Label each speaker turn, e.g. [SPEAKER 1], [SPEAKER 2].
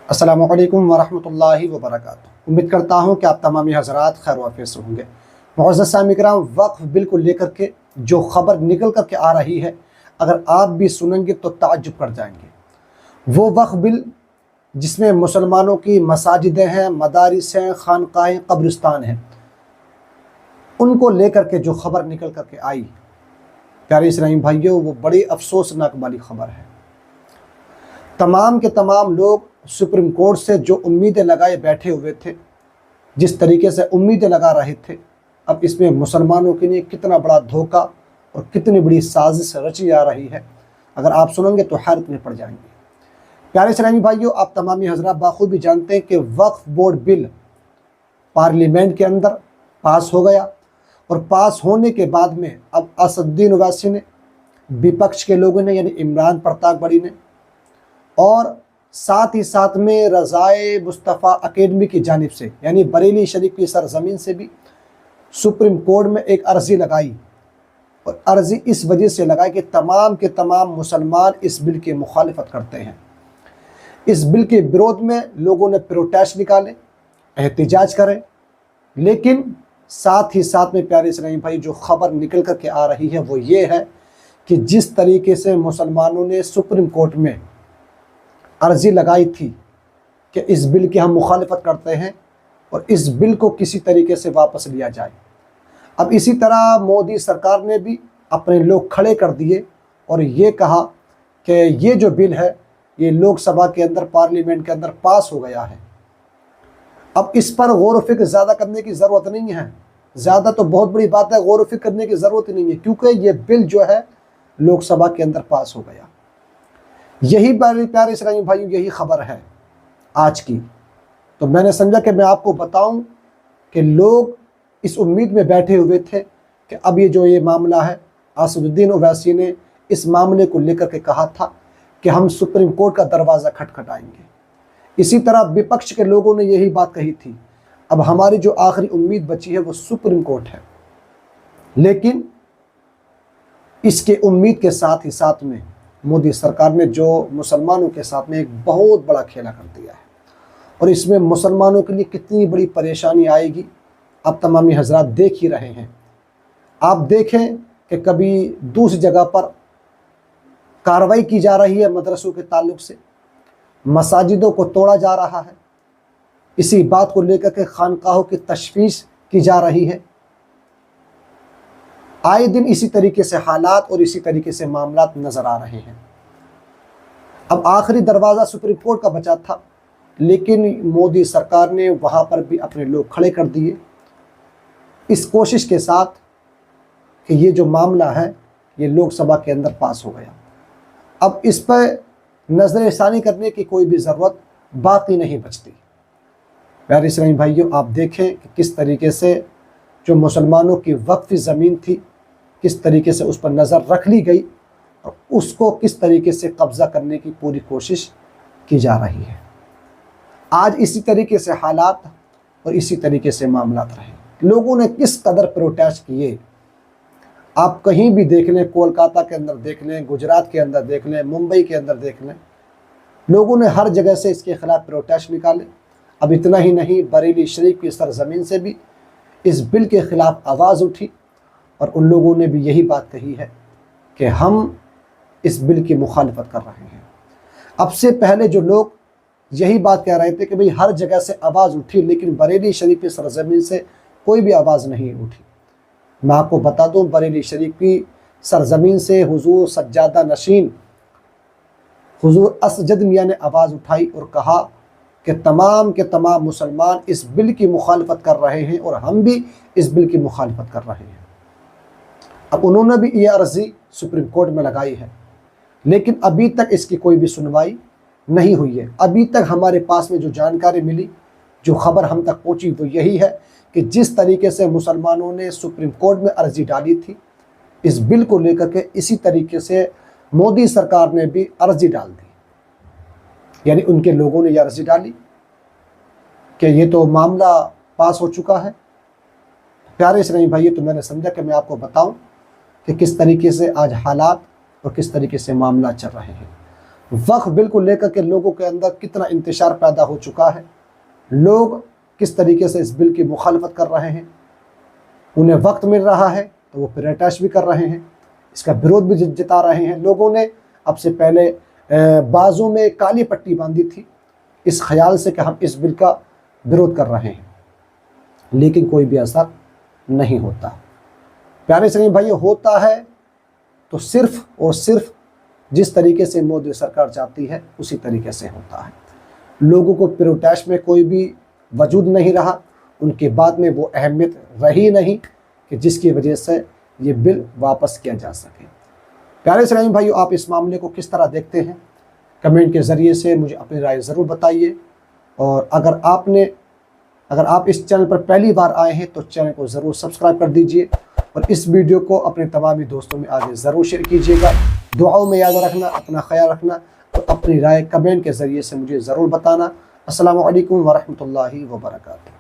[SPEAKER 1] अस्सलामु अलैकुम वरहमतुल्लाहि वबरकातुहू। उम्मीद करता हूँ कि आप तमामी हज़रात खैर वाफ़ियत से होंगे। मुअज़्ज़ज़ सामिईन किराम, वक्फ़ बिल को लेकर के जो ख़बर निकल कर के आ रही है, अगर आप भी सुनेंगे तो ताज्जुब कर जाएंगे। वो वक्फ़ बिल जिसमें मुसलमानों की मसाजिदें हैं, मदारिस हैं, खानकाहें, कब्रिस्तान हैं, उनको लेकर के जो ख़बर निकल कर के आई, प्यारे इस्लामी भाइयों, वो बड़ी अफसोसनाक वाली ख़बर है। तमाम के तमाम लोग सुप्रीम कोर्ट से जो उम्मीदें लगाए बैठे हुए थे, जिस तरीके से उम्मीदें लगा रहे थे, अब इसमें मुसलमानों के लिए कितना बड़ा धोखा और कितनी बड़ी साजिश रची जा रही है, अगर आप सुनेंगे तो हैरत में पड़ जाएंगे। प्यारे इस्लामी भाइयों, आप तमामी हज़रात बाखूबी जानते हैं कि वक्फ बोर्ड बिल पार्लियामेंट के अंदर पास हो गया और पास होने के बाद में अब असदुद्दीन ओवैसी ने, विपक्ष के लोगों ने यानी इमरान प्रताप बड़ी ने, और साथ ही साथ में रज़ाए मुस्तफ़ा अकेडमी की जानिब से यानी बरेली शरीफ की सरजमीन से भी सुप्रीम कोर्ट में एक अर्ज़ी लगाई। और अर्ज़ी इस वजह से लगाई कि तमाम के तमाम मुसलमान इस बिल की मुखालिफत करते हैं। इस बिल के विरोध में लोगों ने प्रोटेस्ट निकाले, एहतिजाज करें, लेकिन साथ ही साथ में प्यारे इस्लामी भाई जो ख़बर निकल कर के आ रही है वो ये है कि जिस तरीके से मुसलमानों ने सुप्रीम कोर्ट में अर्ज़ी लगाई थी कि इस बिल की हम मुखालिफत करते हैं और इस बिल को किसी तरीके से वापस लिया जाए, अब इसी तरह मोदी सरकार ने भी अपने लोग खड़े कर दिए और ये कहा कि ये जो बिल है ये लोकसभा के अंदर, पार्लियामेंट के अंदर पास हो गया है। अब इस पर गौर व फिक्र ज़्यादा करने की ज़रूरत नहीं है, ज़्यादा तो बहुत बड़ी बात है, गौर व फिक्र करने की ज़रूरत नहीं है, क्योंकि ये बिल जो है लोकसभा के अंदर पास हो गया। यही प्यारे इस्लामी भाइयों, यही ख़बर है आज की। तो मैंने समझा कि मैं आपको बताऊं कि लोग इस उम्मीद में बैठे हुए थे कि अब ये मामला है, असदुद्दीन ओवैसी ने इस मामले को लेकर के कहा था कि हम सुप्रीम कोर्ट का दरवाज़ा खटखटाएंगे। इसी तरह विपक्ष के लोगों ने यही बात कही थी। अब हमारी जो आखिरी उम्मीद बची है वो सुप्रीम कोर्ट है, लेकिन इसके उम्मीद के साथ ही साथ में मोदी सरकार ने जो मुसलमानों के साथ में एक बहुत बड़ा खेला कर दिया है और इसमें मुसलमानों के लिए कितनी बड़ी परेशानी आएगी आप तमामी हजरात देख ही रहे हैं। आप देखें कि कभी दूसरी जगह पर कार्रवाई की जा रही है, मदरसों के ताल्लुक से मसाजिदों को तोड़ा जा रहा है, इसी बात को लेकर के खानकाहों की तशवीश की जा रही है। आए दिन इसी तरीके से हालात और इसी तरीके से मामलात नज़र आ रहे हैं। अब आखिरी दरवाज़ा सुप्रीम कोर्ट का बचा था, लेकिन मोदी सरकार ने वहाँ पर भी अपने लोग खड़े कर दिए इस कोशिश के साथ कि ये जो मामला है ये लोकसभा के अंदर पास हो गया। अब इस पर नज़रसानी करने की कोई भी ज़रूरत बाकी नहीं बचती। प्यारे इस्लामी भाइयों, आप देखें कि किस तरीके से जो मुसलमानों की वक्फ़ी ज़मीन थी, किस तरीके से उस पर नज़र रख ली गई और उसको किस तरीके से कब्ज़ा करने की पूरी कोशिश की जा रही है। आज इसी तरीके से हालात और इसी तरीके से मामलात रहे। लोगों ने किस कदर प्रोटेस्ट किए, आप कहीं भी देख लें, कोलकाता के अंदर देख लें, गुजरात के अंदर देख लें, मुंबई के अंदर देख लें, लोगों ने हर जगह से इसके ख़िलाफ़ प्रोटेस्ट निकाले। अब इतना ही नहीं, बरेली शरीफ की सरजमीन से भी इस बिल के ख़िलाफ़ आवाज़ उठी और उन लोगों ने भी यही बात कही है कि हम इस बिल की मुखालिफत कर रहे हैं। अब से पहले जो लोग यही बात कह रहे थे कि भाई हर जगह से आवाज़ उठी, लेकिन बरेली शरीफ की सरजमीन से कोई भी आवाज़ नहीं उठी। मैं आपको बता दूं, बरेली शरीफ की सरजमीन से हुजूर सज्जादा नशीन हुजूर असजद मियाँ ने आवाज़ उठाई और कहा कि तमाम के तमाम मुसलमान इस बिल की मुखालिफत कर रहे हैं और हम भी इस बिल की मुखालिफत कर रहे हैं। अब उन्होंने भी ये अर्ज़ी सुप्रीम कोर्ट में लगाई है, लेकिन अभी तक इसकी कोई भी सुनवाई नहीं हुई है। अभी तक हमारे पास में जो जानकारी मिली, जो ख़बर हम तक पहुंची, वो यही है कि जिस तरीके से मुसलमानों ने सुप्रीम कोर्ट में अर्ज़ी डाली थी इस बिल को लेकर के, इसी तरीके से मोदी सरकार ने भी अर्ज़ी डाल दी। यानी उनके लोगों ने यह अर्ज़ी डाली कि ये तो मामला पास हो चुका है। प्यारे इस्लामी भाई, तो मैंने समझा कि मैं आपको बताऊं कि किस तरीके से आज हालात और किस तरीके से मामला चल रहे हैं। वक्फ बिल को लेकर के लोगों के अंदर कितना इंतशार पैदा हो चुका है, लोग किस तरीके से इस बिल की मुखालफत कर रहे हैं। उन्हें वक्त मिल रहा है तो वो प्रोटेस्ट भी कर रहे हैं, इसका विरोध भी जता रहे हैं। लोगों ने अब से पहले बाजू में काली पट्टी बांधी थी इस ख्याल से कि हम इस बिल का विरोध कर रहे हैं, लेकिन कोई भी असर नहीं होता। प्यारे इस्लामी भाई, होता है तो सिर्फ और सिर्फ जिस तरीके से मोदी सरकार चाहती है उसी तरीके से होता है। लोगों को प्रोटेस्ट में कोई भी वजूद नहीं रहा, उनके बाद में वो अहमियत रही नहीं कि जिसकी वजह से ये बिल वापस किया जा सके। प्यारे इस्लामी भाइयों, आप इस मामले को किस तरह देखते हैं, कमेंट के ज़रिए से मुझे अपनी राय ज़रूर बताइए। और अगर आप इस चैनल पर पहली बार आए हैं तो चैनल को ज़रूर सब्सक्राइब कर दीजिए और इस वीडियो को अपने तमामी दोस्तों में आगे ज़रूर शेयर कीजिएगा। दुआओं में याद रखना, अपना ख्याल रखना और अपनी राय कमेंट के ज़रिए से मुझे ज़रूर बताना। अस्सलामु अलैकुम व रहमतुल्लाहि व बरकातुहू।